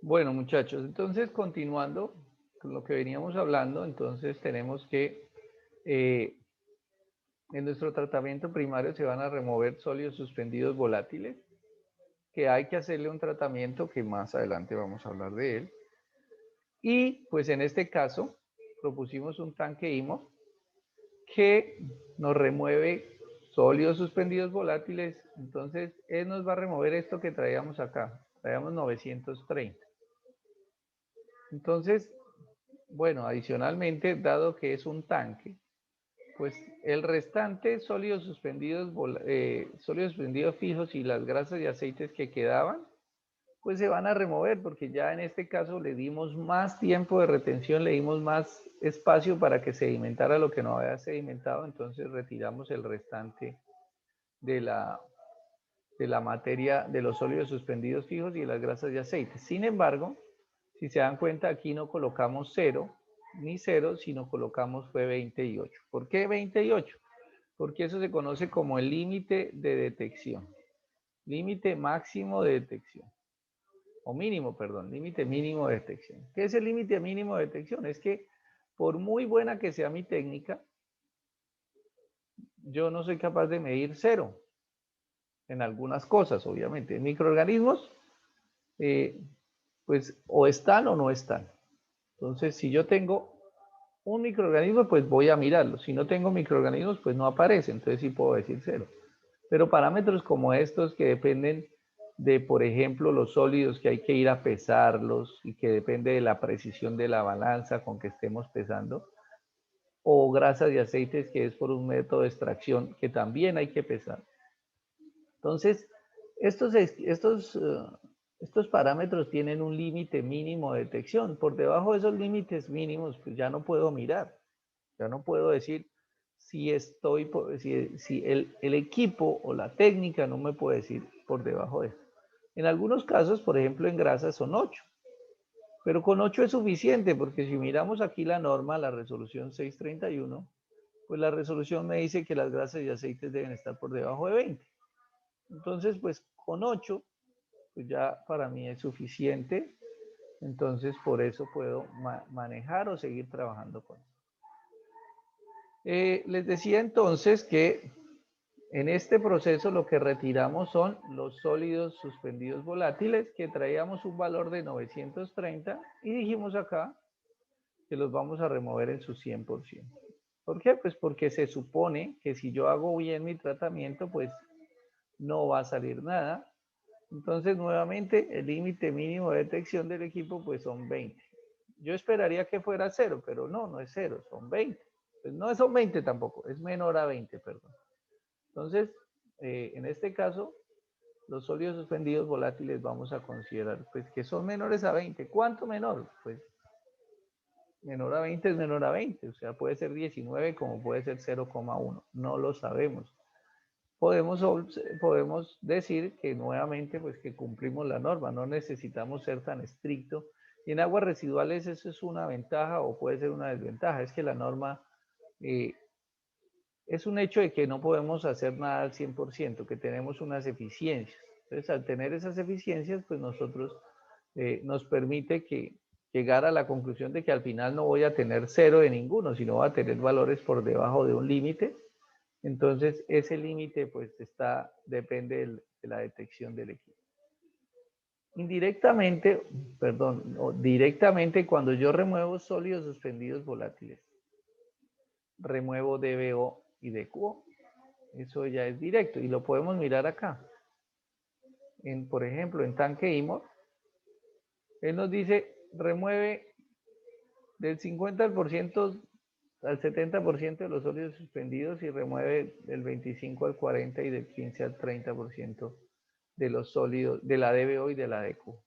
Bueno, muchachos, entonces continuando con lo que veníamos hablando, entonces tenemos que eh, en nuestro tratamiento primario se van a remover sólidos suspendidos volátiles, que hay que hacerle un tratamiento que más adelante vamos a hablar de él. Y pues en este caso propusimos un tanque IMO que nos remueve sólidos suspendidos volátiles. Entonces él nos va a remover esto que traíamos acá, traíamos 930. Entonces, bueno, adicionalmente, dado que es un tanque, pues el restante sólidos suspendidos fijos y las grasas y aceites que quedaban, pues se van a remover porque ya en este caso le dimos más tiempo de retención, le dimos más espacio para que sedimentara lo que no había sedimentado, entonces retiramos el restante de la materia de los sólidos suspendidos fijos y de las grasas y aceites. Sin embargo, si se dan cuenta, aquí no colocamos 0 ni 0, sino colocamos fue 28. ¿Por qué 28? Porque eso se conoce como el límite de detección. Límite máximo de detección. O mínimo, perdón, límite mínimo de detección. ¿Qué es el límite mínimo de detección? Es que por muy buena que sea mi técnica, yo no soy capaz de medir 0 en algunas cosas, obviamente. En microorganismos, eh, pues o están o no están. Entonces, si yo tengo un microorganismo, pues voy a mirarlo. Si no tengo microorganismos, pues no aparece. Entonces sí puedo decir 0. Pero parámetros como estos que dependen de, por ejemplo, los sólidos que hay que ir a pesarlos y que depende de la precisión de la balanza con que estemos pesando, o grasas y aceites que es por un método de extracción que también hay que pesar. Entonces, estos parámetros tienen un límite mínimo de detección. Por debajo de esos límites mínimos, pues ya no puedo mirar. Ya no puedo decir si el equipo o la técnica no me puede decir por debajo de eso. En algunos casos, por ejemplo, en grasas son 8, pero con 8 es suficiente porque si miramos aquí la norma, la resolución 631, pues la resolución me dice que las grasas y aceites deben estar por debajo de 20. Entonces, pues con 8, pues ya para mí es suficiente. Entonces, por eso puedo manejar o seguir trabajando con eso. Les decía entonces que en este proceso lo que retiramos son los sólidos suspendidos volátiles que traíamos un valor de 930 y dijimos acá que los vamos a remover en su 100%. ¿Por qué? Pues porque se supone que si yo hago bien mi tratamiento, pues no va a salir nada. Entonces, nuevamente, el límite mínimo de detección del equipo, pues son 20. Yo esperaría que fuera 0, pero no, no es 0, son 20. Pues no son 20 tampoco, es menor a 20, perdón. Entonces, en este caso, los sólidos suspendidos volátiles vamos a considerar pues, que son menores a 20. ¿Cuánto menor? Pues menor a 20 es menor a 20, o sea, puede ser 19 como puede ser 0,1, no lo sabemos. Podemos decir que nuevamente pues que cumplimos la norma, no necesitamos ser tan estrictos. Y en aguas residuales eso es una ventaja o puede ser una desventaja, es que la norma eh, es un hecho de que no podemos hacer nada al 100%, que tenemos unas eficiencias. Entonces, al tener esas eficiencias, pues nosotros nos permite que llegar a la conclusión de que al final no voy a tener 0 de ninguno, sino voy a tener valores por debajo de un límite. Entonces, ese límite pues depende de la detección del equipo. Indirectamente, perdón, no, directamente cuando yo remuevo sólidos suspendidos volátiles, remuevo DBO y DQO. Eso ya es directo y lo podemos mirar acá. Por ejemplo, en tanque IMOR, él nos dice remueve del 50% al 70% de los sólidos suspendidos y remueve del 25 al 40 y del 15 al 30% de los sólidos, de la DBO y de la DQ.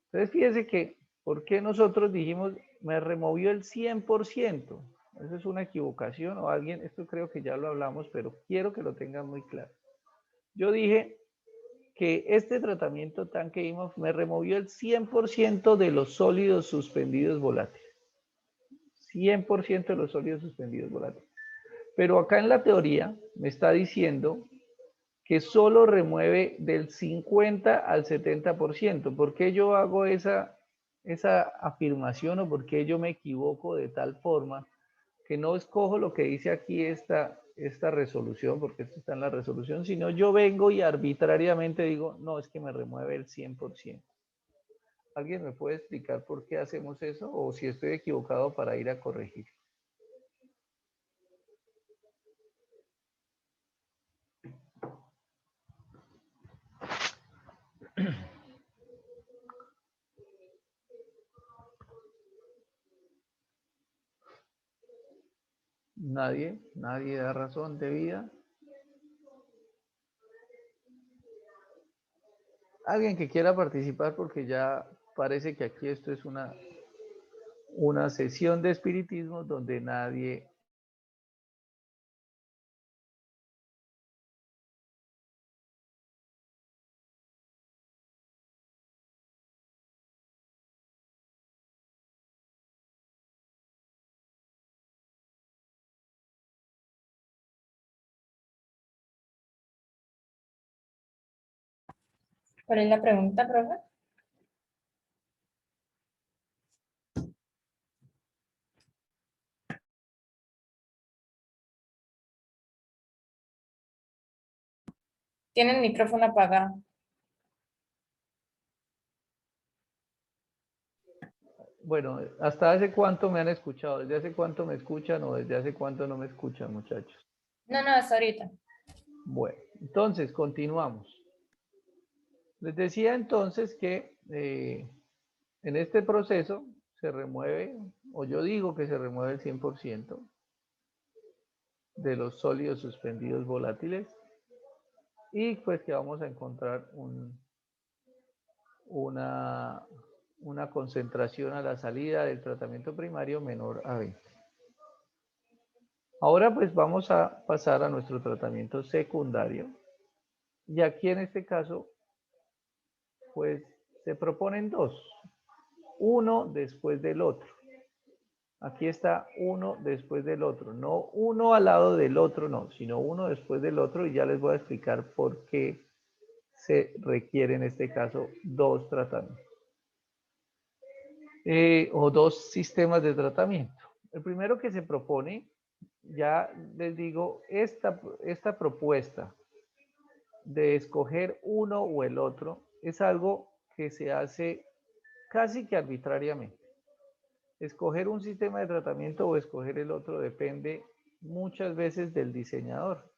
Entonces fíjese que, ¿por qué nosotros dijimos me removió el 100%? Eso es una equivocación o alguien, esto creo que ya lo hablamos, pero quiero que lo tengan muy claro. Yo dije que este tratamiento tanque IMOF me removió el 100% de los sólidos suspendidos volátiles. 100% de los sólidos suspendidos volátiles. Pero acá en la teoría me está diciendo que solo remueve del 50 al 70%. ¿Por qué yo hago esa esa afirmación o por qué yo me equivoco de tal forma que no escojo lo que dice aquí esta resolución, porque esto está en la resolución, sino yo vengo y arbitrariamente digo, no, es que me remueve el 100%. ¿Alguien me puede explicar por qué hacemos eso o si estoy equivocado para ir a corregir? Nadie da razón de vida. Alguien que quiera participar porque ya parece que aquí esto es una sesión de espiritismo donde nadie... ¿Cuál es la pregunta, profe? Tiene el micrófono apagado. Bueno, ¿hasta hace cuánto me han escuchado? ¿Desde hace cuánto me escuchan o desde hace cuánto no me escuchan, muchachos? No, hasta ahorita. Bueno, entonces continuamos. Les decía entonces que en este proceso se remueve, o yo digo que se remueve el 100% de los sólidos suspendidos volátiles y pues que vamos a encontrar una concentración a la salida del tratamiento primario menor a 20. Ahora pues vamos a pasar a nuestro tratamiento secundario y aquí en este caso pues se proponen dos, uno después del otro. Aquí está uno después del otro, no uno al lado del otro, no, sino uno después del otro y ya les voy a explicar por qué se requiere en este caso dos tratamientos o dos sistemas de tratamiento. El primero que se propone, ya les digo, esta propuesta de escoger uno o el otro es algo que se hace casi que arbitrariamente. Escoger un sistema de tratamiento o escoger el otro depende muchas veces del diseñador,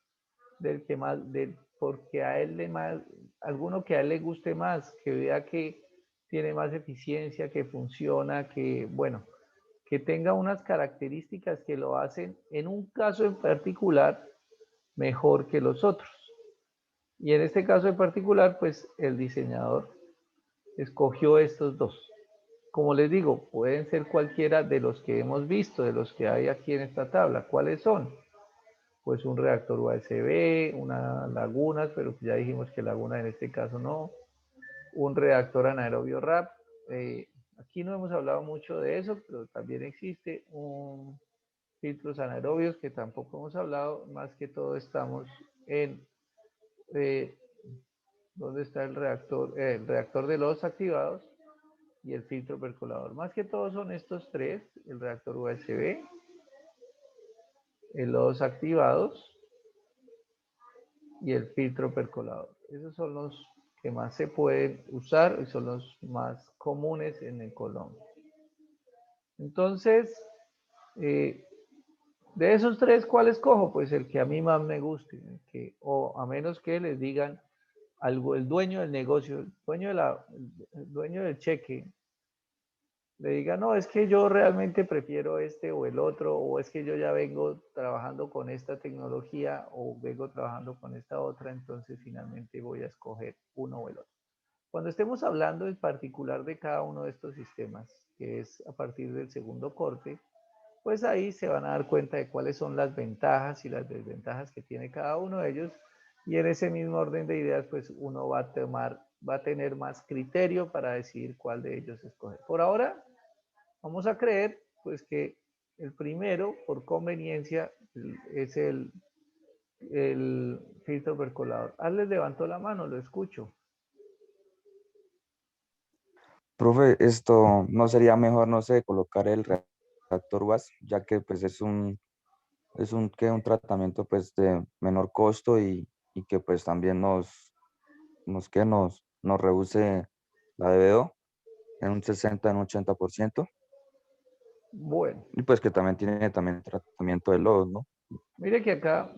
del que más, porque a él le más, alguno que a él le guste más, que vea que tiene más eficiencia, que funciona, que bueno, que tenga unas características que lo hacen en un caso en particular mejor que los otros. Y en este caso en particular, pues el diseñador escogió estos dos. Como les digo, pueden ser cualquiera de los que hemos visto, de los que hay aquí en esta tabla. ¿Cuáles son? Pues un reactor USB, una Laguna, pero ya dijimos que Laguna en este caso no. Un reactor anaerobio RAP. Aquí no hemos hablado mucho de eso, pero también existe un filtros anaerobios que tampoco hemos hablado. Más que todo estamos en eh, dónde está el reactor de lodos activados y el filtro percolador. Más que todo son estos tres, el reactor USB, los activados y el filtro percolador. Esos son los que más se pueden usar y son los más comunes en el Colombia. Entonces, de esos tres, ¿cuál escojo? Pues el que a mí más me guste, o a menos que les digan algo, el dueño del negocio, el dueño del cheque, le diga, no, es que yo realmente prefiero este o el otro, o es que yo ya vengo trabajando con esta tecnología o vengo trabajando con esta otra, entonces finalmente voy a escoger uno o el otro. Cuando estemos hablando en particular de cada uno de estos sistemas, que es a partir del segundo corte, pues ahí se van a dar cuenta de cuáles son las ventajas y las desventajas que tiene cada uno de ellos y en ese mismo orden de ideas pues uno va a tener más criterio para decidir cuál de ellos escoger. Por ahora vamos a creer pues que el primero por conveniencia es el filtro percolador. Les levantó la mano, lo escucho. Profe, esto no sería mejor, no sé, colocar el reactor UAS, ya que pues es un tratamiento pues de menor costo y que pues también nos reduce la DBO en un 60, en un 80%, Bueno, y pues que también tiene también tratamiento de lodos, ¿no? mire que acá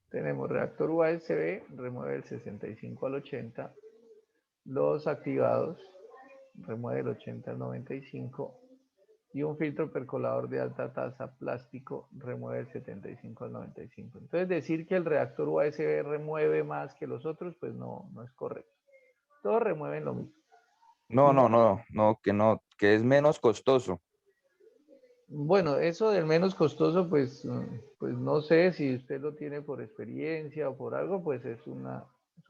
tenemos reactor USB, remueve el 65 al 80, los activados, remueve el 80 al 95 y un filtro percolador de alta tasa plástico remueve el 75 al 95. Entonces decir que el reactor USB remueve más que los otros, pues no es correcto. Todos remueven lo mismo. No, no, no, no, que es menos costoso. Bueno, eso del menos costoso, pues, pues no sé si usted lo tiene por experiencia o por algo, pues es una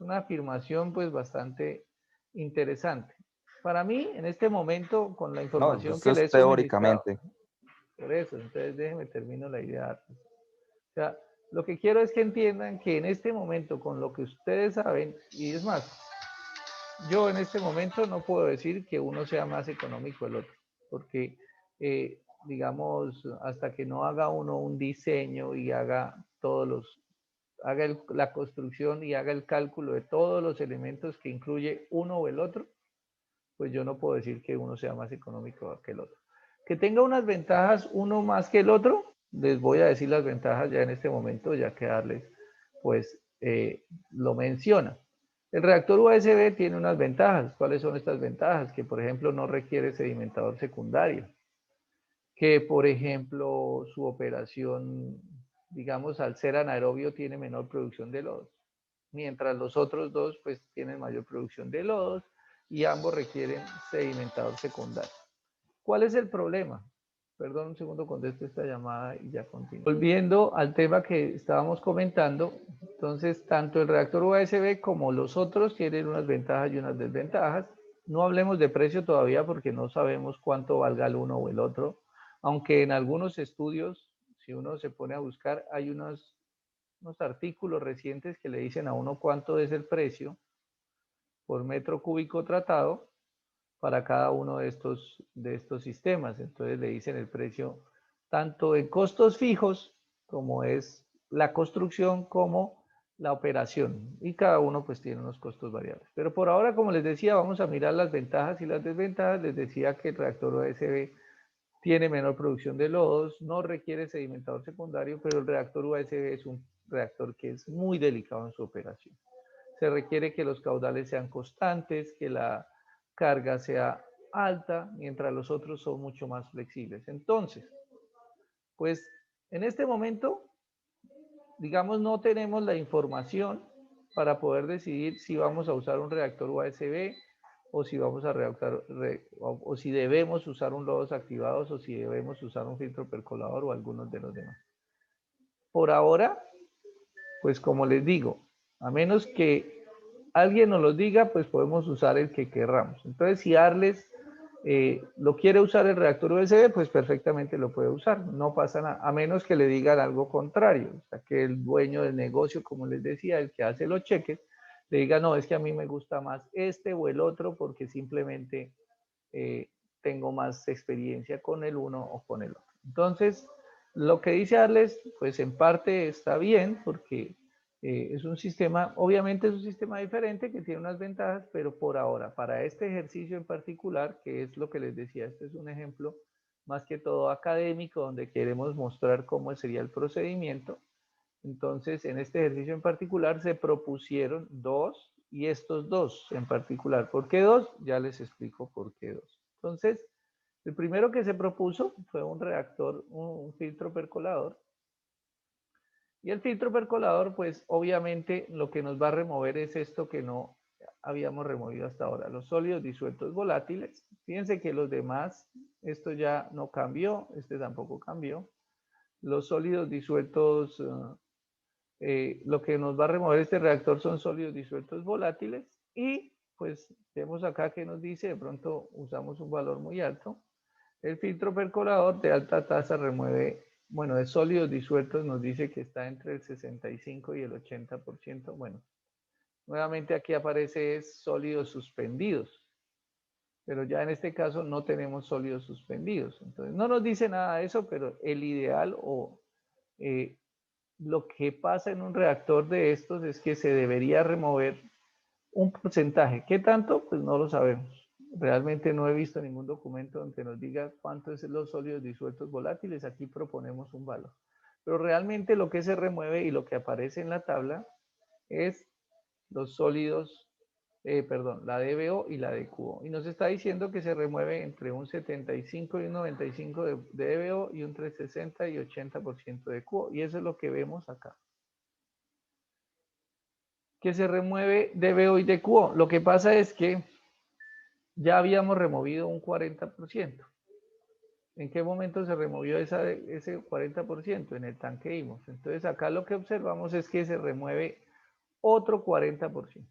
afirmación pues bastante interesante. Para mí, en este momento, con la No, información esto que le es he suministrado, teóricamente. por eso, entonces déjeme termino la idea. O sea, lo que quiero es que entiendan que en este momento, con lo que ustedes saben, y es más, yo en este momento no puedo decir que uno sea más económico que el otro, porque, digamos, hasta que no haga uno un diseño y haga la construcción y haga el cálculo de todos los elementos que incluye uno o el otro, pues yo no puedo decir que uno sea más económico que el otro. Que tenga unas ventajas uno más que el otro, les voy a decir las ventajas ya en este momento, ya que darles, pues, lo menciona. El reactor USB tiene unas ventajas. ¿Cuáles son estas ventajas? Que, por ejemplo, no requiere sedimentador secundario. Que, por ejemplo, su operación, digamos, al ser anaerobio, tiene menor producción de lodos. Mientras los otros dos, pues, tienen mayor producción de lodos y ambos requieren sedimentador secundario. ¿Cuál es el problema? Perdón un segundo, contesto esta llamada y ya continúo. Volviendo al tema que estábamos comentando, entonces tanto el reactor USB como los otros tienen unas ventajas y unas desventajas. No hablemos de precio todavía porque no sabemos cuánto valga el uno o el otro, aunque en algunos estudios, si uno se pone a buscar, hay unos artículos recientes que le dicen a uno cuánto es el precio por metro cúbico tratado para cada uno de estos sistemas. Entonces le dicen el precio tanto en costos fijos, como es la construcción, como la operación. Y cada uno pues tiene unos costos variables. Pero por ahora, como les decía, vamos a mirar las ventajas y las desventajas. Les decía que el reactor USB tiene menor producción de lodos, no requiere sedimentador secundario, pero el reactor USB es un reactor que es muy delicado en su operación. Se requiere que los caudales sean constantes, que la carga sea alta, mientras los otros son mucho más flexibles. Entonces, pues en este momento, digamos, no tenemos la información para poder decidir si vamos a usar un reactor USB o si vamos a reactar, o si debemos usar un lodos activados o si debemos usar un filtro percolador o algunos de los demás. Por ahora, pues como les digo, a menos que alguien nos lo diga, pues podemos usar el que querramos. Entonces, si Arles lo quiere usar el reactor USB, pues perfectamente lo puede usar, no pasa nada, a menos que le digan algo contrario, o sea, que el dueño del negocio, como les decía, el que hace los cheques, le diga, no, es que a mí me gusta más este o el otro porque simplemente eh, tengo más experiencia con el uno o con el otro. Entonces, lo que dice Arles, pues en parte está bien porque es un sistema, obviamente es un sistema diferente que tiene unas ventajas, pero por ahora, para este ejercicio en particular, que es lo que les decía, este es un ejemplo más que todo académico, donde queremos mostrar cómo sería el procedimiento. Entonces, en este ejercicio en particular se propusieron dos y estos dos en particular. ¿Por qué dos? Ya les explico por qué dos. Entonces, el primero que se propuso fue un reactor, un filtro percolador. Y el filtro percolador, pues obviamente lo que nos va a remover es esto que no habíamos removido hasta ahora, los sólidos disueltos volátiles. Fíjense que los demás, esto ya no cambió, este tampoco cambió. Los sólidos disueltos, lo que nos va a remover este reactor son sólidos disueltos volátiles y pues vemos acá que nos dice, de pronto usamos un valor muy alto. El filtro percolador de alta tasa remueve, bueno, de sólidos disueltos nos dice que está entre el 65 y el 80%. Bueno, nuevamente aquí aparece sólidos suspendidos. pero ya en este caso no tenemos sólidos suspendidos. Entonces, no nos dice nada de eso, pero el ideal o lo que pasa en un reactor de estos es que se debería remover un porcentaje. ¿Qué tanto? Pues no lo sabemos. Realmente no he visto ningún documento donde nos diga cuántos son los sólidos disueltos volátiles. Aquí proponemos un valor. Pero realmente lo que se remueve y lo que aparece en la tabla es los sólidos, la DBO y la DQO. Y nos está diciendo que se remueve entre un 75 y un 95 de DBO y un 60 y 80% de QO. Y eso es lo que vemos acá. Que se remueve DBO y DQO. Lo que pasa es que ya habíamos removido un 40%. ¿En qué momento se removió ese 40%? En el tanque IMOS. Entonces acá lo que observamos es que se remueve otro 40%.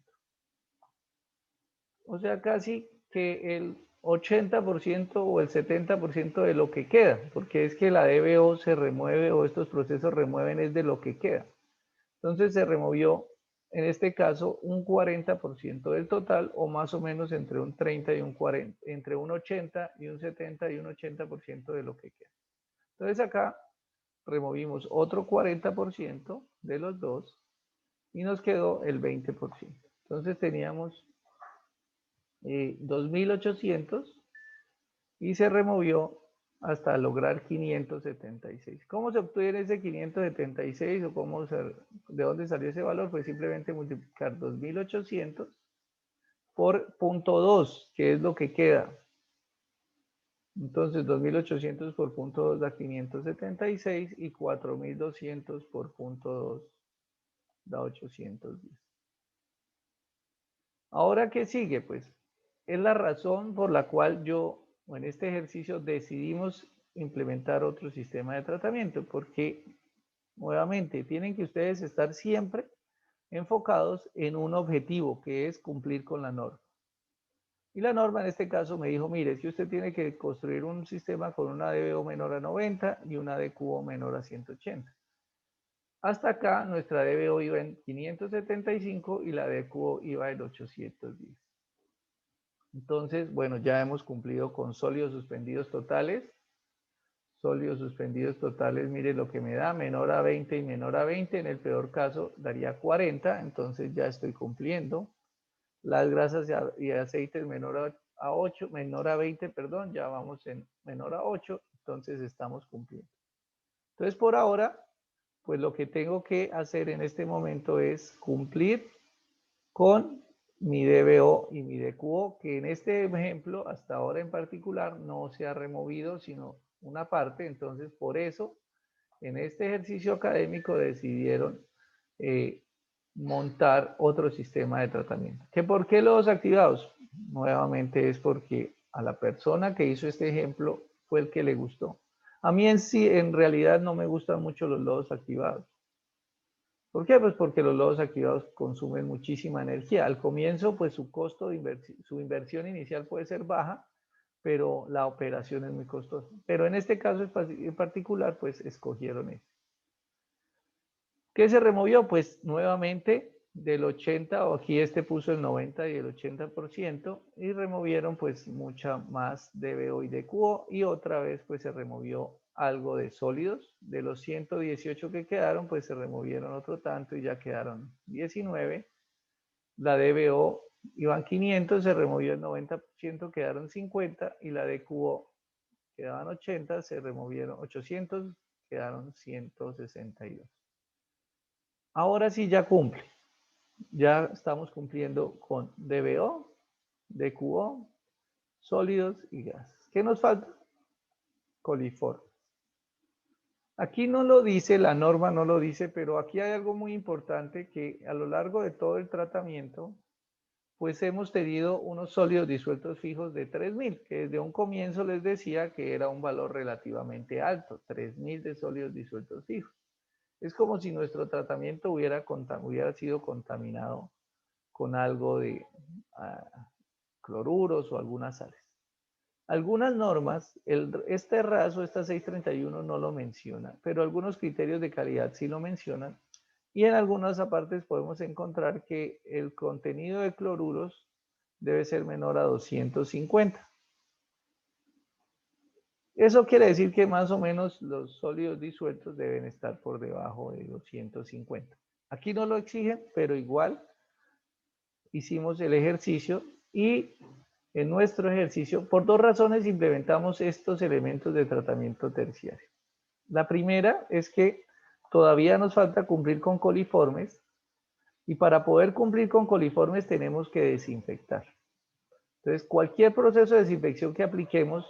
O sea, casi que el 80% o el 70% de lo que queda, porque es que la DBO se remueve o estos procesos remueven es de lo que queda. Entonces se removió, en este caso, un 40% del total o más o menos entre un 30 y un 40, entre un 80 y un 70 y un 80% de lo que queda. Entonces acá removimos otro 40% de los dos y nos quedó el 20%. Entonces teníamos 2.800 y se removió hasta lograr 576. ¿Cómo se obtiene ese 576 o de dónde salió ese valor? Pues simplemente multiplicar 2.800 por 0.2, que es lo que queda. Entonces 2.800 por 0.2 da 576 y 4.200 por 0.2 da 810. Ahora, ¿qué sigue? Pues es la razón por la cual en este ejercicio decidimos implementar otro sistema de tratamiento, porque nuevamente tienen que ustedes estar siempre enfocados en un objetivo, que es cumplir con la norma. Y la norma en este caso me dijo, mire, es que usted tiene que construir un sistema con una DBO menor a 90 y una DQO menor a 180. Hasta acá nuestra DBO iba en 575 y la DQO iba en 810. Entonces, bueno, ya hemos cumplido con sólidos suspendidos totales. Sólidos suspendidos totales, mire lo que me da, menor a 20 y menor a 20. En el peor caso daría 40, entonces ya estoy cumpliendo. Las grasas y aceites menor a 8, menor a 20, perdón, ya vamos en menor a 8, entonces estamos cumpliendo. Entonces, por ahora, pues lo que tengo que hacer en este momento es cumplir con mi DBO y mi DQO, que en este ejemplo, hasta ahora en particular, no se ha removido, sino una parte. Entonces, por eso, en este ejercicio académico decidieron montar otro sistema de tratamiento. ¿Que por qué lodos activados? Nuevamente es porque a la persona que hizo este ejemplo fue el que le gustó. A mí en realidad no me gustan mucho los lodos activados. ¿Por qué? Pues porque los lodos activados consumen muchísima energía. Al comienzo, pues su costo de su inversión inicial puede ser baja, pero la operación es muy costosa. Pero en este caso en particular, pues escogieron este. ¿Qué se removió? Pues nuevamente del 80, o aquí este puso el 90 y el 80%, y removieron pues mucha más DBO y DQO, y otra vez pues se removió algo de sólidos. De los 118 que quedaron, pues se removieron otro tanto y ya quedaron 19. La DBO iban 500, se removió el 90%, quedaron 50, y la DQO quedaban 80, se removieron 800, quedaron 162. Ahora sí ya cumple. Ya estamos cumpliendo con DBO, DQO, sólidos y gases. ¿Qué nos falta? Coliformes. Aquí no lo dice, la norma no lo dice, pero aquí hay algo muy importante, que a lo largo de todo el tratamiento, pues hemos tenido unos sólidos disueltos fijos de 3.000, que desde un comienzo les decía que era un valor relativamente alto, 3.000 de sólidos disueltos fijos. Es como si nuestro tratamiento hubiera sido contaminado con algo de cloruros o algunas sales. Algunas normas, este RASO, esta 631 no lo menciona, pero algunos criterios de calidad sí lo mencionan, y en algunas partes podemos encontrar que el contenido de cloruros debe ser menor a 250. Eso quiere decir que más o menos los sólidos disueltos deben estar por debajo de 250. Aquí no lo exigen, pero igual hicimos el ejercicio y en nuestro ejercicio, por dos razones, implementamos estos elementos de tratamiento terciario. La primera es que todavía nos falta cumplir con coliformes y para poder cumplir con coliformes tenemos que desinfectar. Entonces, cualquier proceso de desinfección que apliquemos,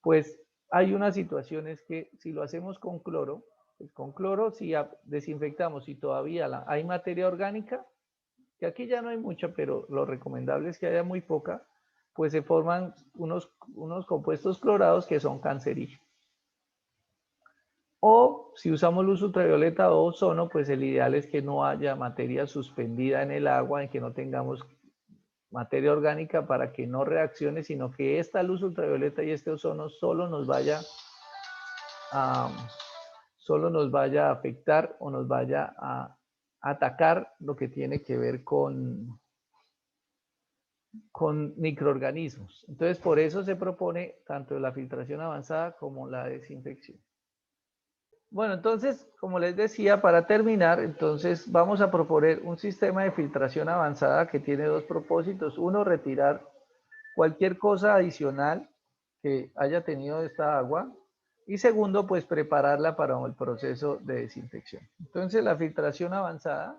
pues hay unas situaciones que si lo hacemos con cloro, pues con cloro si desinfectamos y todavía hay materia orgánica, que aquí ya no hay mucha, pero lo recomendable es que haya muy poca, pues se forman unos compuestos clorados que son cancerígenos. O si usamos luz ultravioleta o ozono, pues el ideal es que no haya materia suspendida en el agua, en que no tengamos materia orgánica para que no reaccione, sino que esta luz ultravioleta y este ozono solo nos vaya a afectar o nos vaya a atacar lo que tiene que ver con microorganismos. Entonces, por eso se propone tanto la filtración avanzada como la desinfección. Bueno, entonces, como les decía, para terminar, entonces vamos a proponer un sistema de filtración avanzada que tiene dos propósitos. Uno, retirar cualquier cosa adicional que haya tenido esta agua. Y segundo, pues prepararla para el proceso de desinfección. Entonces, la filtración avanzada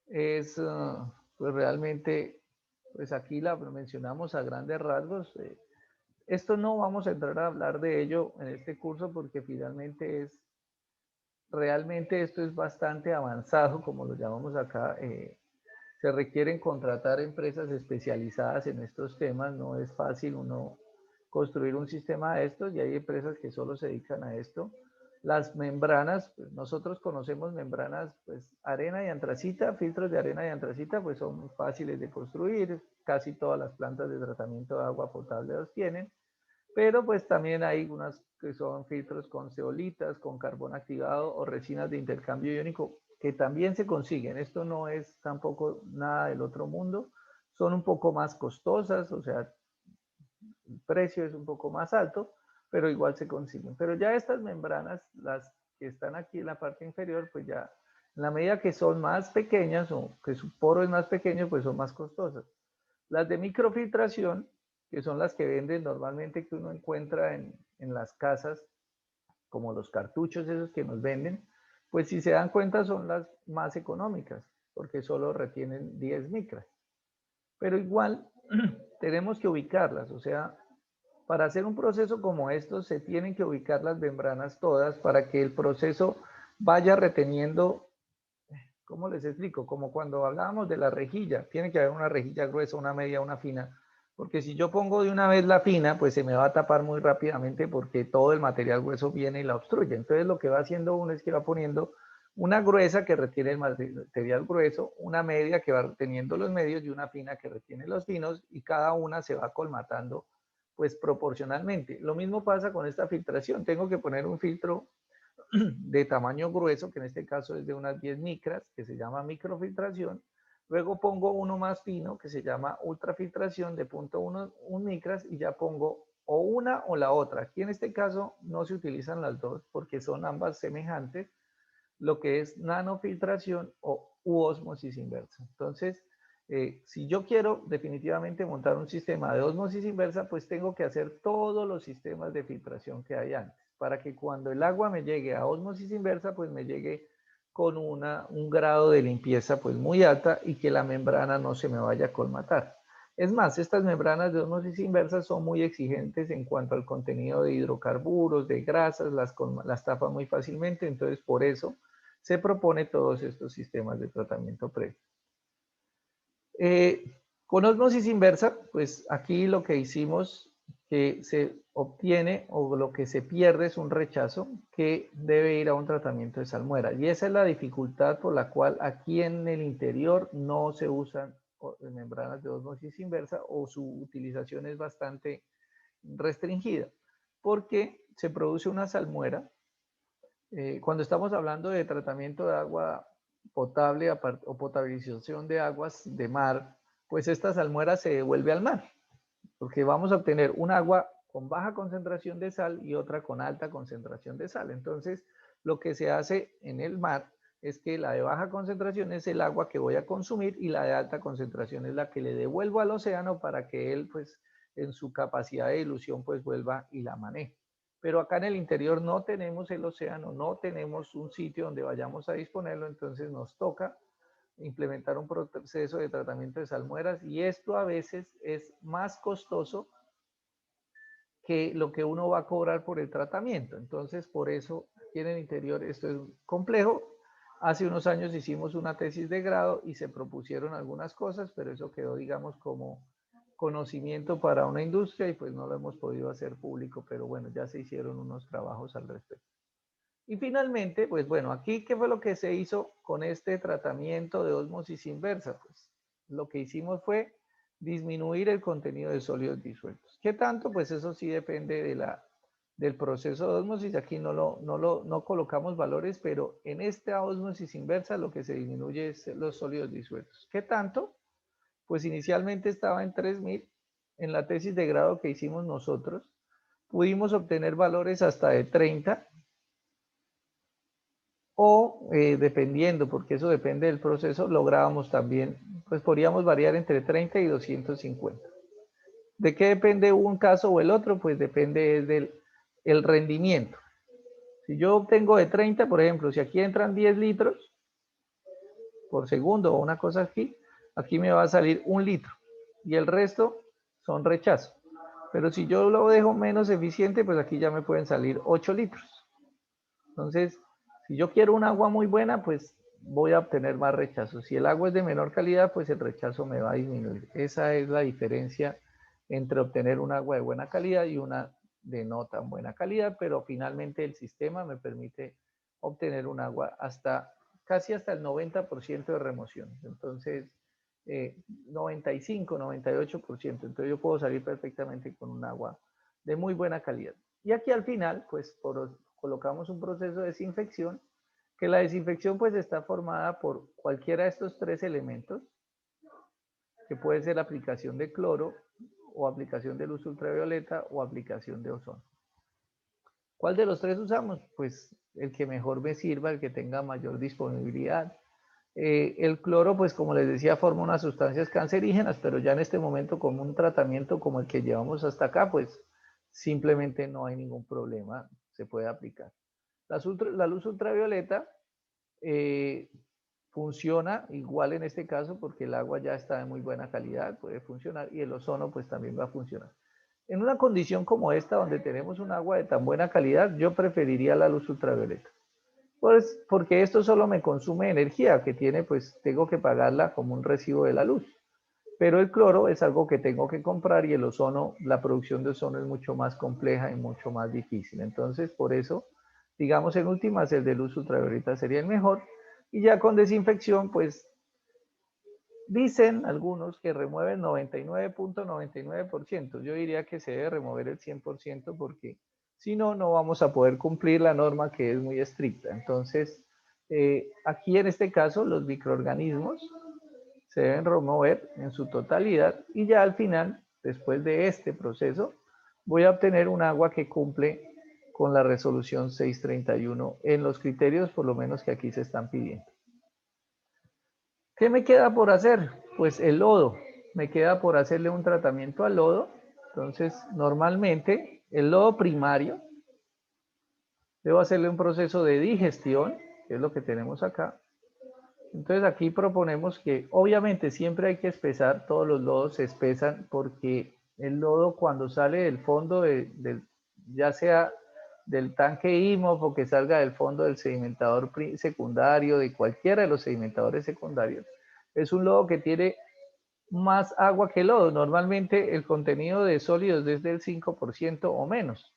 es, pues realmente, pues aquí la mencionamos a grandes rasgos. Esto no vamos a entrar a hablar de ello en este curso porque finalmente realmente esto es bastante avanzado, como lo llamamos acá. Se requieren contratar empresas especializadas en estos temas, no es fácil uno construir un sistema de estos y hay empresas que solo se dedican a esto. Las membranas, pues nosotros conocemos membranas, pues arena y antracita, filtros de arena y antracita, pues son fáciles de construir, casi todas las plantas de tratamiento de agua potable los tienen. Pero pues también hay unas que son filtros con zeolitas, con carbón activado o resinas de intercambio iónico que también se consiguen. Esto no es tampoco nada del otro mundo. Son un poco más costosas, o sea, el precio es un poco más alto, pero igual se consiguen. Pero ya estas membranas, las que están aquí en la parte inferior, pues ya en la medida que son más pequeñas o que su poro es más pequeño, pues son más costosas. Las de microfiltración, que son las que venden normalmente que uno encuentra en las casas, como los cartuchos esos que nos venden, pues si se dan cuenta son las más económicas, porque solo retienen 10 micras. Pero igual tenemos que ubicarlas, o sea, para hacer un proceso como esto se tienen que ubicar las membranas todas para que el proceso vaya reteniendo. ¿Cómo les explico? Como cuando hablábamos de la rejilla, tiene que haber una rejilla gruesa, una media, una fina, porque si yo pongo de una vez la fina, pues se me va a tapar muy rápidamente porque todo el material grueso viene y la obstruye. Entonces lo que va haciendo uno es que va poniendo una gruesa que retiene el material grueso, una media que va reteniendo los medios y una fina que retiene los finos y cada una se va colmatando pues proporcionalmente. Lo mismo pasa con esta filtración. Tengo que poner un filtro de tamaño grueso, que en este caso es de unas 10 micras, que se llama microfiltración. Luego pongo uno más fino, que se llama ultrafiltración de 0.1 micras, y ya pongo o una o la otra. Aquí en este caso no se utilizan las dos porque son ambas semejantes, lo que es nanofiltración u osmosis inversa. Entonces, si yo quiero definitivamente montar un sistema de osmosis inversa, pues tengo que hacer todos los sistemas de filtración que hay antes, para que cuando el agua me llegue a osmosis inversa, pues me llegue con un grado de limpieza pues muy alta y que la membrana no se me vaya a colmatar. Es más, estas membranas de osmosis inversa son muy exigentes en cuanto al contenido de hidrocarburos, de grasas, las tapan muy fácilmente, entonces por eso se propone todos estos sistemas de tratamiento previo. Con osmosis inversa, pues aquí lo que hicimos que se obtiene o lo que se pierde es un rechazo que debe ir a un tratamiento de salmuera. Y esa es la dificultad por la cual aquí en el interior no se usan membranas de osmosis inversa o su utilización es bastante restringida porque se produce una salmuera. Cuando estamos hablando de tratamiento de agua potable o potabilización de aguas de mar, pues esta salmuera se devuelve al mar, porque vamos a obtener un agua con baja concentración de sal y otra con alta concentración de sal. Entonces, lo que se hace en el mar es que la de baja concentración es el agua que voy a consumir y la de alta concentración es la que le devuelvo al océano para que él, pues, en su capacidad de dilución, pues vuelva y la maneje. Pero acá en el interior no tenemos el océano, no tenemos un sitio donde vayamos a disponerlo, entonces nos toca implementar un proceso de tratamiento de salmueras y esto a veces es más costoso que lo que uno va a cobrar por el tratamiento. Entonces, por eso aquí en el interior esto es complejo. Hace unos años hicimos una tesis de grado y se propusieron algunas cosas, pero eso quedó, digamos, como conocimiento para una industria y pues no lo hemos podido hacer público, pero bueno, ya se hicieron unos trabajos al respecto. Y finalmente, pues bueno, aquí, ¿qué fue lo que se hizo con este tratamiento de ósmosis inversa? Pues lo que hicimos fue disminuir el contenido de sólidos disueltos. ¿Qué tanto? Pues eso sí depende del proceso de ósmosis. Aquí no colocamos valores, pero en esta ósmosis inversa lo que se disminuye es los sólidos disueltos. ¿Qué tanto? Pues inicialmente estaba en 3000. En la tesis de grado que hicimos nosotros, pudimos obtener valores hasta de 30 o dependiendo, porque eso depende del proceso, lográbamos también, pues podríamos variar entre 30 y 250. ¿De qué depende un caso o el otro? Pues depende del el rendimiento. Si yo obtengo de 30, por ejemplo, si aquí entran 10 litros por segundo o una cosa así, aquí me va a salir 1 litro y el resto son rechazo. Pero si yo lo dejo menos eficiente, pues aquí ya me pueden salir 8 litros. Entonces, si yo quiero un agua muy buena, pues voy a obtener más rechazo. Si el agua es de menor calidad, pues el rechazo me va a disminuir. Esa es la diferencia entre obtener un agua de buena calidad y una de no tan buena calidad, pero finalmente el sistema me permite obtener un agua hasta casi hasta el 90% de remoción. Entonces, 95, 98%. Entonces yo puedo salir perfectamente con un agua de muy buena calidad. Y aquí al final, pues colocamos un proceso de desinfección, que la desinfección pues está formada por cualquiera de estos 3 elementos, que puede ser aplicación de cloro, o aplicación de luz ultravioleta, o aplicación de ozono. ¿Cuál de los 3 usamos? Pues el que mejor me sirva, el que tenga mayor disponibilidad. El cloro, pues como les decía, forma unas sustancias cancerígenas, pero ya en este momento con un tratamiento como el que llevamos hasta acá, pues simplemente no hay ningún problema, se puede aplicar. La luz ultravioleta funciona igual en este caso porque el agua ya está de muy buena calidad, puede funcionar, y el ozono pues también va a funcionar. En una condición como esta, donde tenemos un agua de tan buena calidad, yo preferiría la luz ultravioleta. Pues porque esto solo me consume energía que tiene, pues tengo que pagarla como un recibo de la luz. Pero el cloro es algo que tengo que comprar y el ozono, la producción de ozono es mucho más compleja y mucho más difícil. Entonces, por eso, digamos en últimas, el de luz ultravioleta sería el mejor. Y ya con desinfección, pues dicen algunos que remueven 99.99%. Yo diría que se debe remover el 100% porque si no, no vamos a poder cumplir la norma que es muy estricta. Entonces, aquí en este caso, los microorganismos se deben remover en su totalidad y ya al final, después de este proceso, voy a obtener un agua que cumple con la resolución 631 en los criterios por lo menos que aquí se están pidiendo. ¿Qué me queda por hacer? Pues el lodo. Me queda por hacerle un tratamiento al lodo. Entonces, normalmente, el lodo primario, debo hacerle un proceso de digestión, que es lo que tenemos acá. Entonces, aquí proponemos que, obviamente, siempre hay que espesar. Todos los lodos se espesan porque el lodo cuando sale del fondo, ya sea del tanque IMOF o que salga del fondo del sedimentador secundario, de cualquiera de los sedimentadores secundarios, es un lodo que tiene más agua que lodo. Normalmente el contenido de sólidos es del 5% o menos.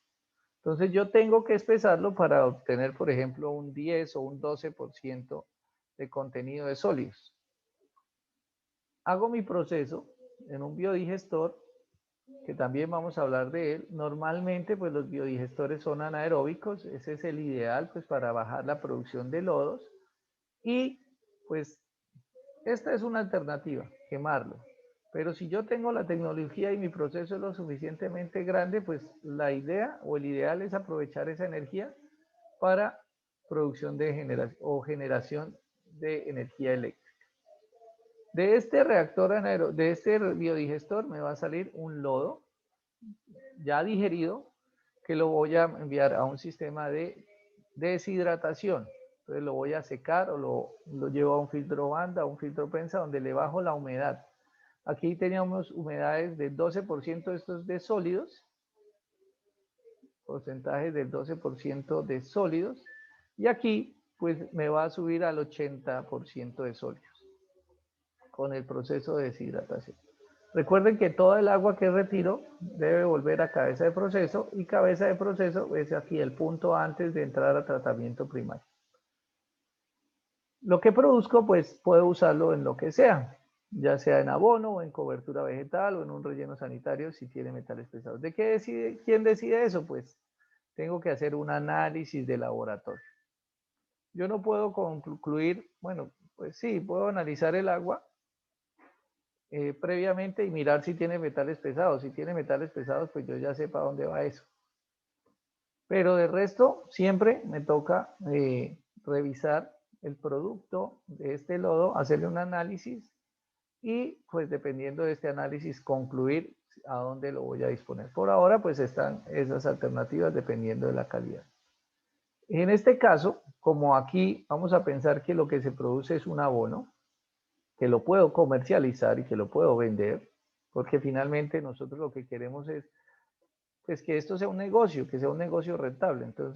Entonces yo tengo que espesarlo para obtener, por ejemplo, un 10 o un 12% de contenido de sólidos. Hago mi proceso en un biodigestor, que también vamos a hablar de él. Normalmente, pues los biodigestores son anaeróbicos, ese es el ideal, pues para bajar la producción de lodos. Y pues esta es una alternativa, quemarlo. Pero si yo tengo la tecnología y mi proceso es lo suficientemente grande, pues la idea o el ideal es aprovechar esa energía para producción de generación de energía eléctrica. De este reactor anaeróbico, de este biodigestor me va a salir un lodo ya digerido que lo voy a enviar a un sistema de deshidratación. Entonces lo voy a secar o lo llevo a un filtro banda, a un filtro prensa donde le bajo la humedad. Aquí teníamos humedades del 12% estos de sólidos, porcentajes del 12% de sólidos, y aquí pues me va a subir al 80% de sólidos con el proceso de deshidratación. Recuerden que toda el agua que retiro debe volver a cabeza de proceso, y cabeza de proceso es aquí el punto antes de entrar a tratamiento primario. Lo que produzco pues puedo usarlo en lo que sea, ya sea en abono o en cobertura vegetal o en un relleno sanitario si tiene metales pesados. ¿De qué decide? ¿Quién decide eso? Pues tengo que hacer un análisis de laboratorio. Yo no puedo concluir, bueno, pues sí, puedo analizar el agua previamente y mirar si tiene metales pesados. Si tiene metales pesados, pues yo ya sé para dónde va eso. Pero de resto, siempre me toca revisar el producto de este lodo, hacerle un análisis y pues dependiendo de este análisis concluir a dónde lo voy a disponer. Por ahora pues están esas alternativas dependiendo de la calidad. En este caso, como aquí vamos a pensar que lo que se produce es un abono, que lo puedo comercializar y que lo puedo vender, porque finalmente nosotros lo que queremos es pues, que esto sea un negocio, que sea un negocio rentable. Entonces,